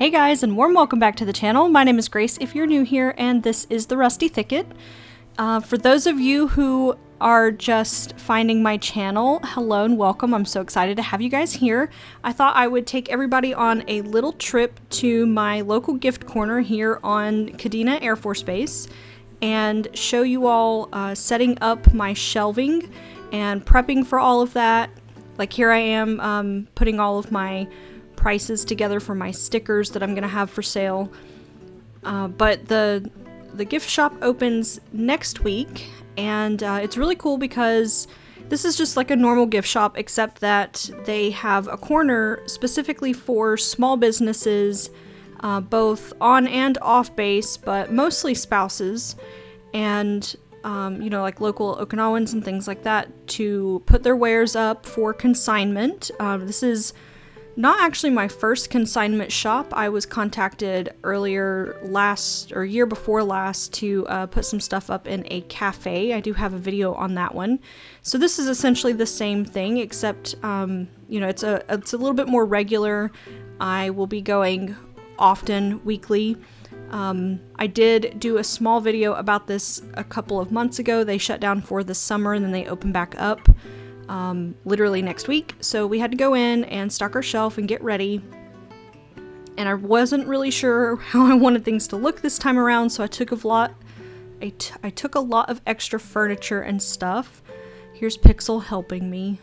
Hey guys, and warm welcome back to the channel. My name is Grace if you're new here, and this is the Rusty Thicket. For those of you who are just finding my channel, hello and welcome. I'm so excited to have you guys here. I thought I would take everybody on a little trip to my local gift corner here on 𝍊𝑋�𝍊𝍼𝍊𝍼𝍼 Air Force Base and show you all setting up my shelving and prepping for all of that. Like here I am putting all of my prices together for my stickers that I'm gonna have for sale. But the gift shop opens next week, and it's really cool because this is just like a normal gift shop, except that they have a corner specifically for small businesses, both on and off base, but mostly spouses, and you know, like local Okinawans and things like that, to put their wares up for consignment. This is not actually my first consignment shop. I was contacted earlier year before last to put some stuff up in a cafe. I do have a video on that one. So this is essentially the same thing, except you know, it's a little bit more regular. I will be going often, weekly. I did do a small video about this a couple of months ago. They shut down for the summer and then they open back up literally next week. So we had to go in and stock our shelf and get ready. And I wasn't really sure how I wanted things to look this time around, so I took a lot of extra furniture and stuff. Here's Pixel helping me.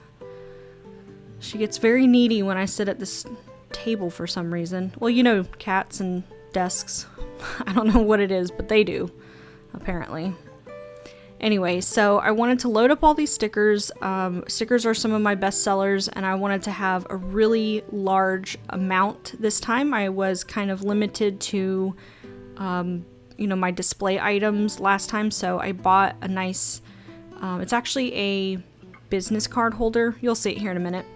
She gets very needy when I sit at this table for some reason. Well, you know, cats and desks. I don't know what it is, but they do, apparently. Anyway, so I wanted to load up all these stickers. Stickers are some of my best sellers, and I wanted to have a really large amount this time. I was kind of limited to, you know, my display items last time, so I bought a nice, it's actually a business card holder. You'll see it here in a minute.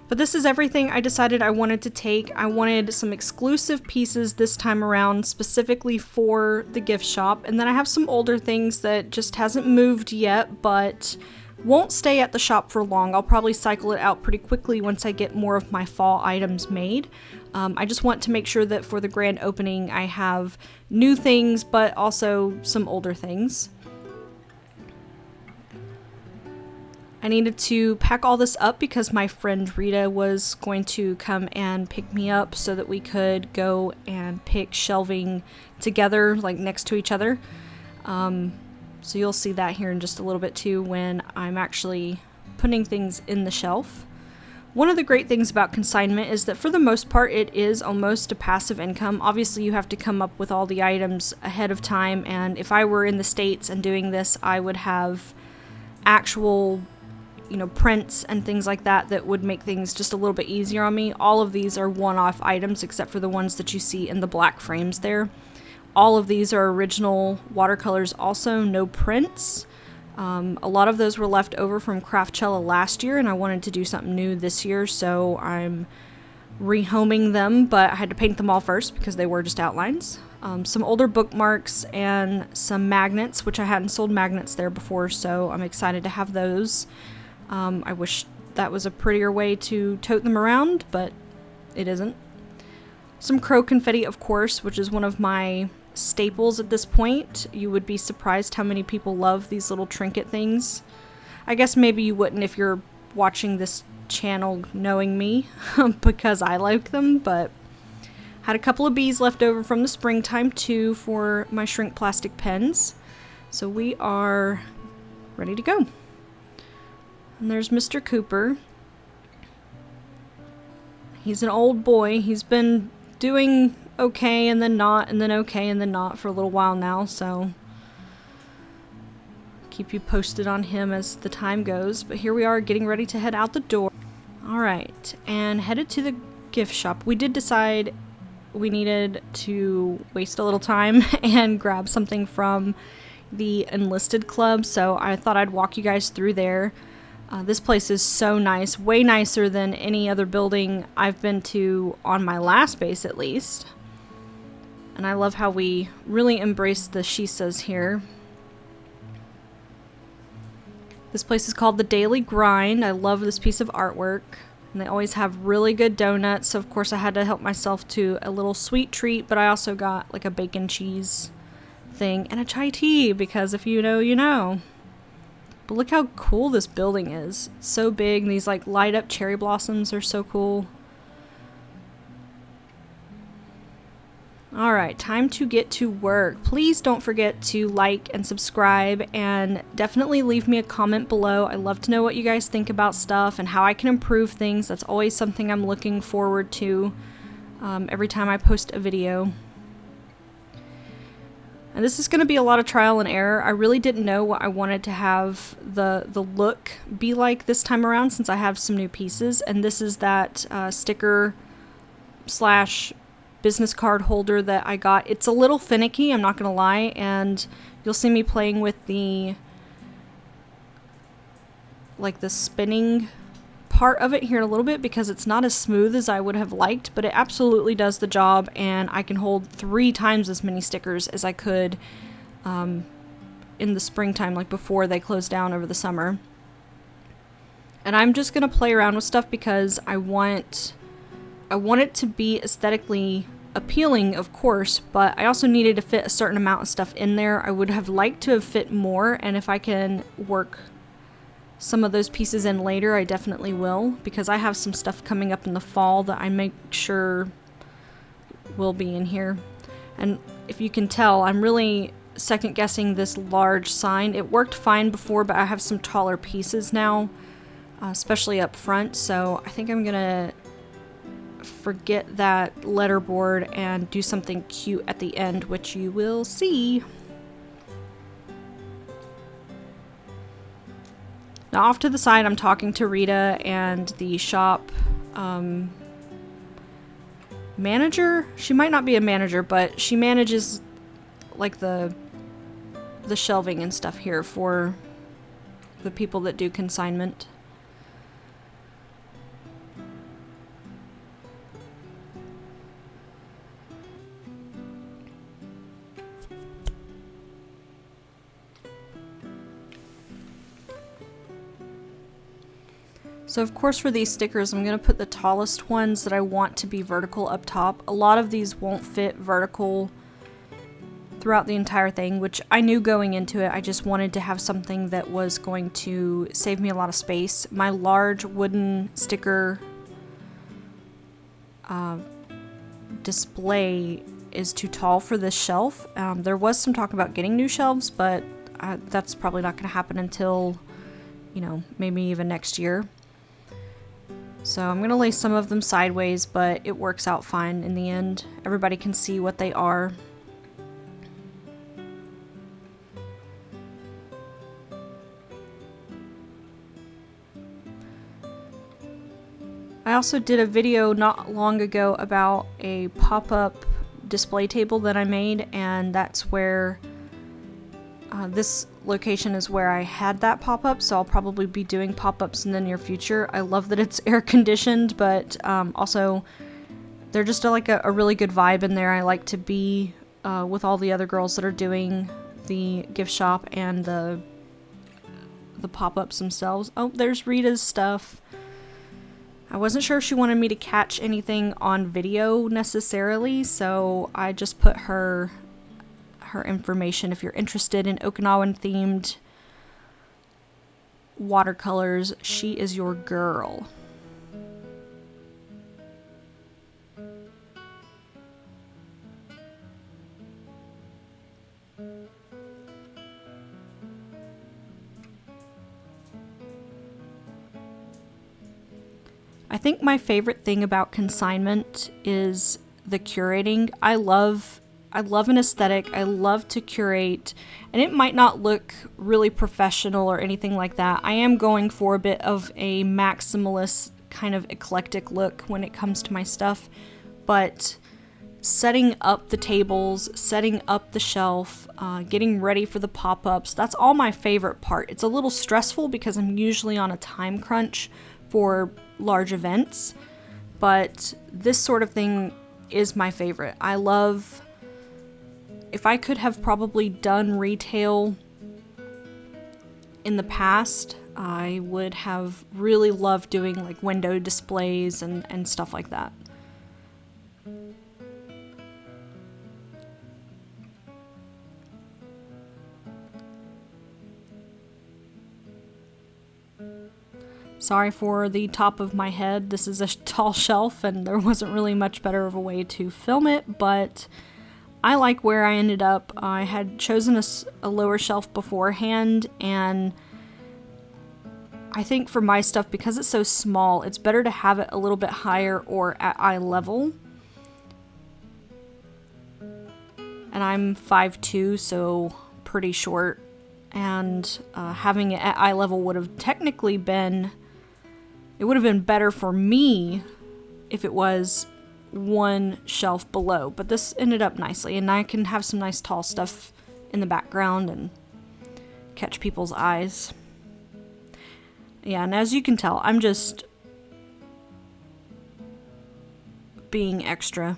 But this is everything I decided I wanted to take. I wanted some exclusive pieces this time around, specifically for the gift shop. And then I have some older things that just hasn't moved yet, but won't stay at the shop for long. I'll probably cycle it out pretty quickly once I get more of my fall items made. I just want to make sure that for the grand opening I have new things, but also some older things. I needed to pack all this up because my friend Rita was going to come and pick me up so that we could go and pick shelving together, like next to each other. So you'll see that here in just a little bit too when I'm actually putting things in the shelf. One of the great things about consignment is that for the most part it is almost a passive income. Obviously you have to come up with all the items ahead of time, and if I were in the States and doing this, I would have actual, you know, prints and things like that that would make things just a little bit easier on me. All of these are one-off items except for the ones that you see in the black frames there. All of these are original watercolors also, no prints. A lot of those were left over from 𝍊𝑋𝍊𝍊𝍊𝍊𝍊𝍊𝍊𝍊𝍊 and I wanted to do something new this year, so I'm rehoming them, but I had to paint them all first because they were just outlines. Some older bookmarks and some magnets, which I hadn't sold magnets there before, so I'm excited to have those. I wish that was a prettier way to tote them around, but it isn't. Some crow confetti, of course, which is one of my staples at this point. You would be surprised how many people love these little trinket things. I guess maybe you wouldn't if you're watching this channel knowing me, because I like them, but had a couple of bees left over from the springtime too for my shrink plastic pens. So we are ready to go. And there's Mr. Cooper. He's an old boy. He's been doing okay and then not, and then okay and then not for a little while now, so keep you posted on him as the time goes. But here we are getting ready to head out the door. Alright, and headed to the gift shop. We did decide we needed to waste a little time and grab something from the enlisted club, so I thought I'd walk you guys through there. This place is so nice, way nicer than any other building I've been to on my last base at least. And I love how we really embrace the shisas here. This place is called The Daily Grind. I love this piece of artwork. And they always have really good donuts, so of course I had to help myself to a little sweet treat, but I also got like a bacon cheese thing and a chai tea, because if you know, you know. But look how cool this building is. It's so big, and these like light up cherry blossoms are so cool. Alright, time to get to work. Please don't forget to like and subscribe, and definitely leave me a comment below. I love to know what you guys think about stuff and how I can improve things. That's always something I'm looking forward to every time I post a video. And this is going to be a lot of trial and error. I really didn't know what I wanted to have the look be like this time around, since I have some new pieces. And this is that sticker slash business card holder that I got. It's a little finicky, I'm not gonna lie, and you'll see me playing with the spinning part of it here in a little bit, because it's not as smooth as I would have liked, but it absolutely does the job, and I can hold 3 times as many stickers as I could in the springtime, like before they close down over the summer. And I'm just gonna play around with stuff because I want it to be aesthetically appealing, of course, but I also needed to fit a certain amount of stuff in there. I would have liked to have fit more, and if I can work some of those pieces in later, I definitely will, because I have some stuff coming up in the fall that I make sure will be in here. And if you can tell, I'm really second guessing this large sign. It worked fine before, but I have some taller pieces now, especially up front, so I think I'm gonna forget that letterboard and do something cute at the end, which you will see. Now off to the side, I'm talking to Rita and the shop manager. She might not be a manager, but she manages like the shelving and stuff here for the people that do consignment. So of course for these stickers, I'm going to put the tallest ones that I want to be vertical up top. A lot of these won't fit vertical throughout the entire thing, which I knew going into it. I just wanted to have something that was going to save me a lot of space. My large wooden sticker display is too tall for this shelf. There was some talk about getting new shelves, but that's probably not going to happen until, you know, maybe even next year. So I'm going to lay some of them sideways, but it works out fine in the end. Everybody can see what they are. I also did a video not long ago about a pop-up display table that I made, and that's where this location is where I had that pop-up, so I'll probably be doing pop-ups in the near future. I love that it's air conditioned, but also they're just like a really good vibe in there. I like to be with all the other girls that are doing the gift shop and the pop-ups themselves. Oh, there's Rita's stuff. I wasn't sure if she wanted me to catch anything on video necessarily, so I just put her information. If you're interested in Okinawan themed watercolors, she is your girl. I think my favorite thing about consignment is the curating. I love an aesthetic. I love to curate, and it might not look really professional or anything like that. I am going for a bit of a maximalist kind of eclectic look when it comes to my stuff, but setting up the tables, setting up the shelf, getting ready for the pop-ups, that's all my favorite part. It's a little stressful because I'm usually on a time crunch for large events, but this sort of thing is my favorite. I love, if I could have probably done retail in the past, I would have really loved doing like window displays and stuff like that. Sorry for the top of my head. This is a tall shelf and there wasn't really much better of a way to film it, but I like where I ended up. I had chosen a lower shelf beforehand, and I think for my stuff, because it's so small, it's better to have it a little bit higher or at eye level. And I'm 5'2", so pretty short, and having it at eye level would have technically been, it would have been better for me if it was one shelf below, but this ended up nicely, and I can have some nice tall stuff in the background and catch people's eyes. Yeah, and as you can tell, I'm just being extra.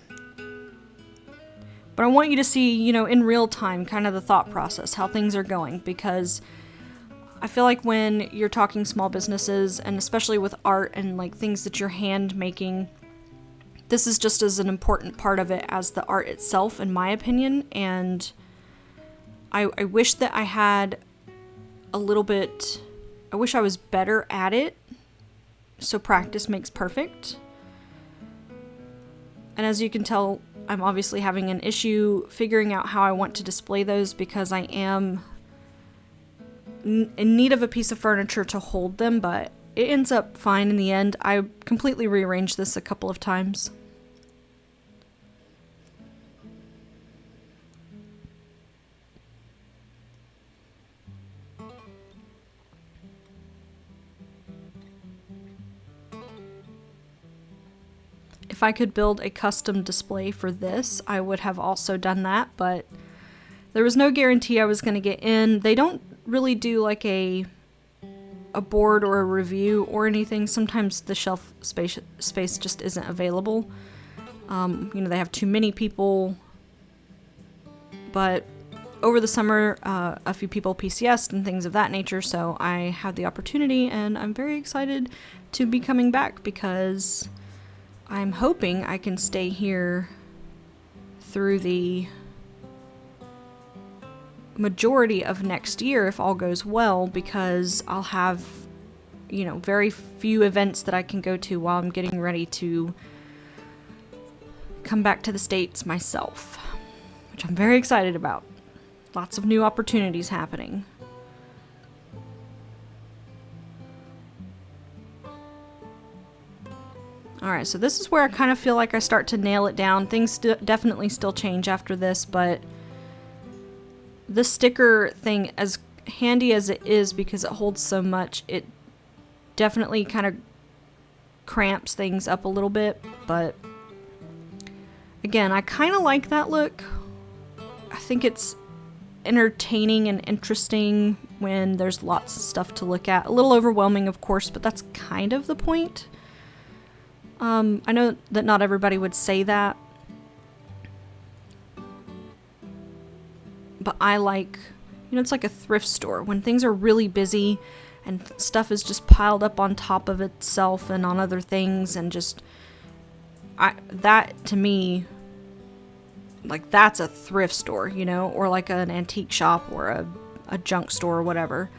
But I want you to see, you know, in real time, kind of the thought process, how things are going, because I feel like when you're talking small businesses, and especially with art and like things that you're hand making, this is just as an important part of it as the art itself, in my opinion. And I wish that I had a little bit, I wish I was better at it. So practice makes perfect. And as you can tell, I'm obviously having an issue figuring out how I want to display those, because I am in need of a piece of furniture to hold them, but it ends up fine in the end. I completely rearranged this a couple of times. If I could build a custom display for this, I would have also done that, but there was no guarantee I was going to get in. They don't really do like a board or a review or anything. Sometimes the shelf space just isn't available. You know, they have too many people. But over the summer, a few people PCS'd and things of that nature, so I had the opportunity, and I'm very excited to be coming back, because I'm hoping I can stay here through the majority of next year if all goes well, because I'll have, you know, very few events that I can go to while I'm getting ready to come back to the States myself, which I'm very excited about. Lots of new opportunities happening. Alright, so this is where I kind of feel like I start to nail it down. Things definitely still change after this, but this sticker thing, as handy as it is because it holds so much, it definitely kind of cramps things up a little bit, but again, I kind of like that look. I think it's entertaining and interesting when there's lots of stuff to look at. A little overwhelming, of course, but that's kind of the point. I know that not everybody would say that, but I like, you know, it's like a thrift store. When things are really busy and stuff is just piled up on top of itself and on other things, and just, that to me, like, that's a thrift store, you know, or like an antique shop or a junk store or whatever.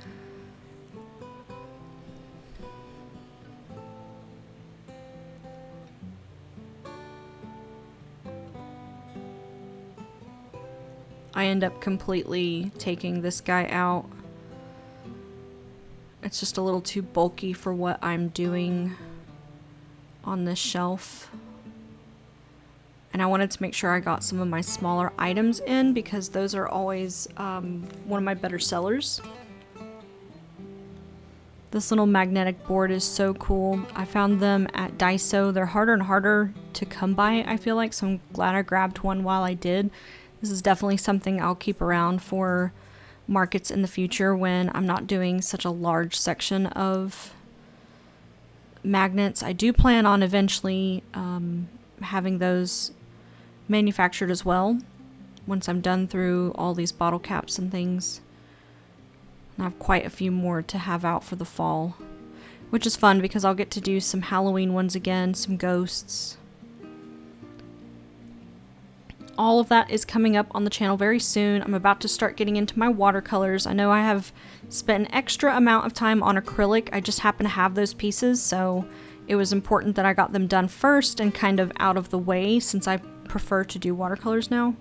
I end up completely taking this guy out. It's just a little too bulky for what I'm doing on this shelf. And I wanted to make sure I got some of my smaller items in, because those are always one of my better sellers. This little magnetic board is so cool. I found them at Daiso. They're harder and harder to come by, I feel like, so I'm glad I grabbed one while I did. This is definitely something I'll keep around for markets in the future when I'm not doing such a large section of magnets. I do plan on eventually having those manufactured as well once I'm done through all these bottle caps and things. And I have quite a few more to have out for the fall, which is fun because I'll get to do some Halloween ones again, some ghosts. All of that is coming up on the channel very soon. I'm about to start getting into my watercolors. I know I have spent an extra amount of time on acrylic. I just happen to have those pieces, so it was important that I got them done first and kind of out of the way since I prefer to do watercolors now.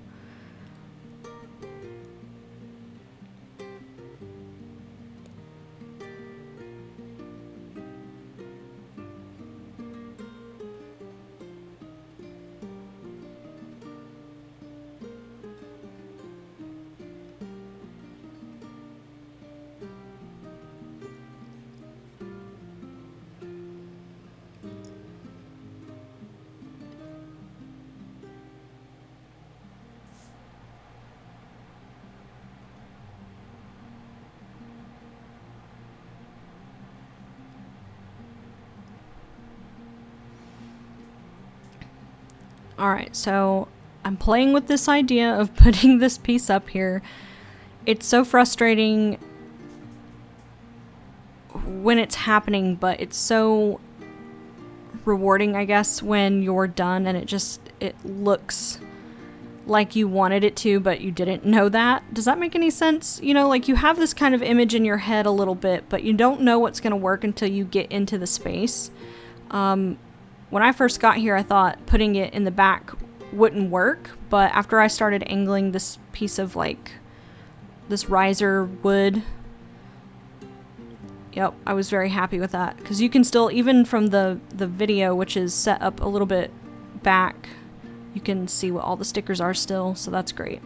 Alright, so I'm playing with this idea of putting this piece up here. It's so frustrating when it's happening, but it's so rewarding, I guess, when you're done and it looks like you wanted it to, but you didn't know that. Does that make any sense? You know, like you have this kind of image in your head a little bit, but you don't know what's going to work until you get into the space. When I first got here, I thought putting it in the back wouldn't work, but after I started angling this piece of like this riser wood, yep, I was very happy with that because you can still, even from the video, which is set up a little bit back, you can see what all the stickers are still, so that's great.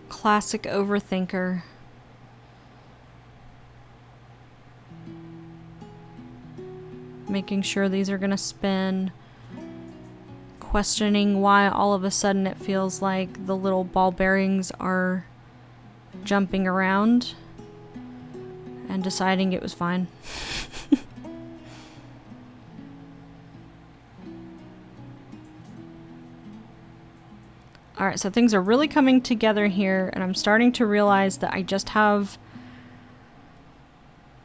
Classic overthinker. Making sure these are gonna spin. Questioning why all of a sudden it feels like the little ball bearings are jumping around. And deciding it was fine. Alright, so things are really coming together here, and I'm starting to realize that I just have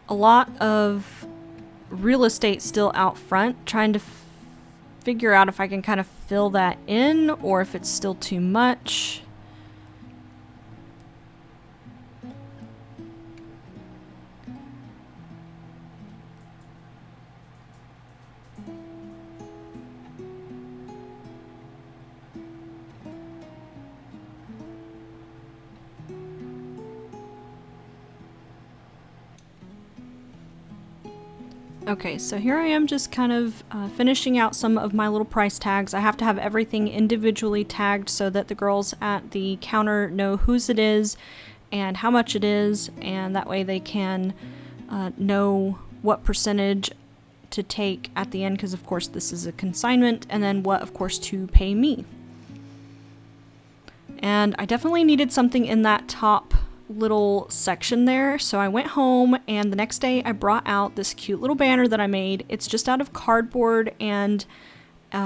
a lot of real estate still out front, trying to figure out if I can kind of fill that in or if it's still too much. Okay, so here I am just kind of finishing out some of my little price tags. I have to have everything individually tagged so that the girls at the counter know whose it is and how much it is, and that way they can know what percentage to take at the end, because of course this is a consignment, and then what of course to pay me. And I definitely needed something in that top little section there, so I went home, and the next day I brought out this cute little banner that I made. It's just out of cardboard and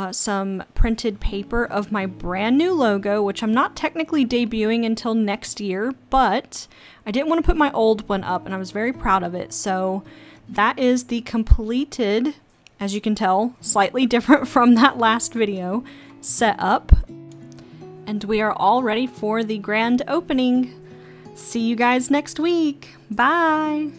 some printed paper of my brand new logo, which I'm not technically debuting until next year, but I didn't want to put my old one up, and I was very proud of it. So that is the completed, as you can tell, slightly different from that last video, setup. And we are all ready for the grand opening. See you guys next week. Bye!